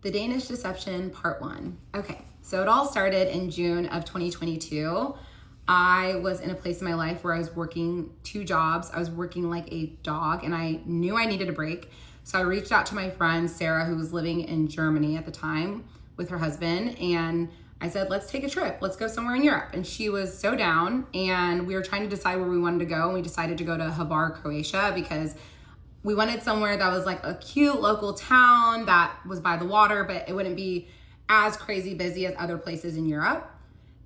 The Danish Deception, Part 1. Okay, so it all started in June of 2022. I was in a place in my life where I was working 2 jobs. I was working like a dog and I knew I needed a break. So I reached out to my friend, Sarah, who was living in Germany at the time with her husband. And I said, let's take a trip. Let's go somewhere in Europe. And she was so down. And we were trying to decide where we wanted to go. And we decided to go to Hvar, Croatia, because we wanted somewhere that was like a cute local town that was by the water, but it wouldn't be as crazy busy as other places in Europe.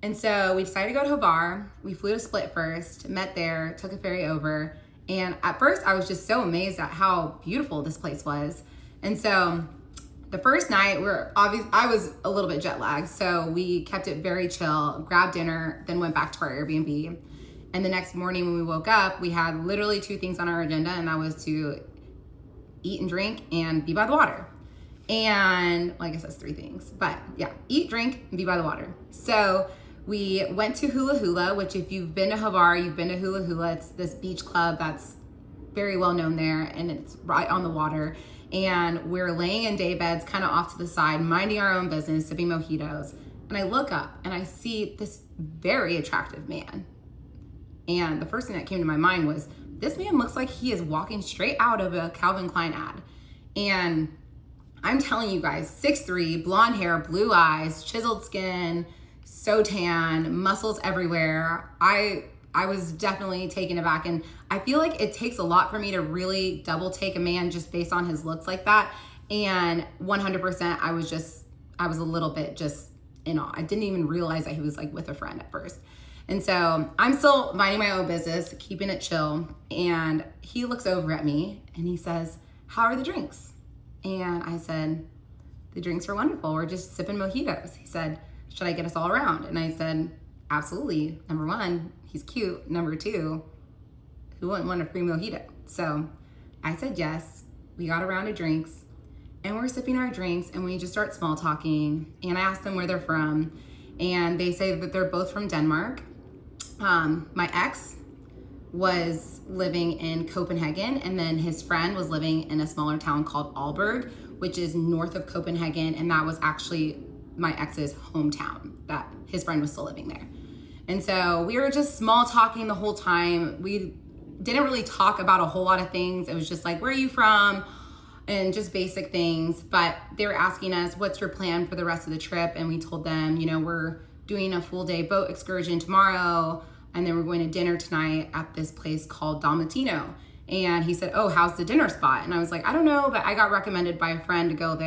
And so we decided to go to Hvar. We flew to Split first, met there, took a ferry over. And at first I was just so amazed at how beautiful this place was. And so the first night I was a little bit jet lagged. So we kept it very chill, grabbed dinner, then went back to our Airbnb. And the next morning when we woke up, we had literally 2 things on our agenda, and that was to eat and drink and be by the water. And well, I guess that's 3 things, but yeah, eat, drink, and be by the water. So we went to Hula Hula, which if you've been to Hvar, you've been to Hula Hula. It's this beach club that's very well known there, and it's right on the water. And we're laying in day beds kind of off to the side, minding our own business, sipping mojitos. And I look up and I see this very attractive man. And the first thing that came to my mind was, this man looks like he is walking straight out of a Calvin Klein ad. And I'm telling you guys, 6'3", blonde hair, blue eyes, chiseled skin, so tan, muscles everywhere. I was definitely taken aback. And I feel like it takes a lot for me to really double take a man just based on his looks like that. And 100%, I was a little bit just in awe. I didn't even realize that he was like with a friend at first. And so I'm still minding my own business, keeping it chill. And he looks over at me and he says, how are the drinks? And I said, the drinks are wonderful. We're just sipping mojitos. He said, should I get us all around? And I said, absolutely. Number 1, he's cute. Number 2, who wouldn't want a free mojito? So I said yes. We got a round of drinks and we're sipping our drinks and we just start small talking. And I asked them where they're from. And they say that they're both from Denmark. My ex was living in Copenhagen, and then his friend was living in a smaller town called Aalborg, which is north of Copenhagen, and that was actually my ex's hometown, that his friend was still living there. And so we were just small talking the whole time. We didn't really talk about a whole lot of things. It was just like, where are you from? And just basic things. But they were asking us, what's your plan for the rest of the trip? And we told them, we're doing a full day boat excursion tomorrow, and then we're going to dinner tonight at this place called Dalmatino. And he said, oh, how's the dinner spot? And I was like, I don't know, but I got recommended by a friend to go there.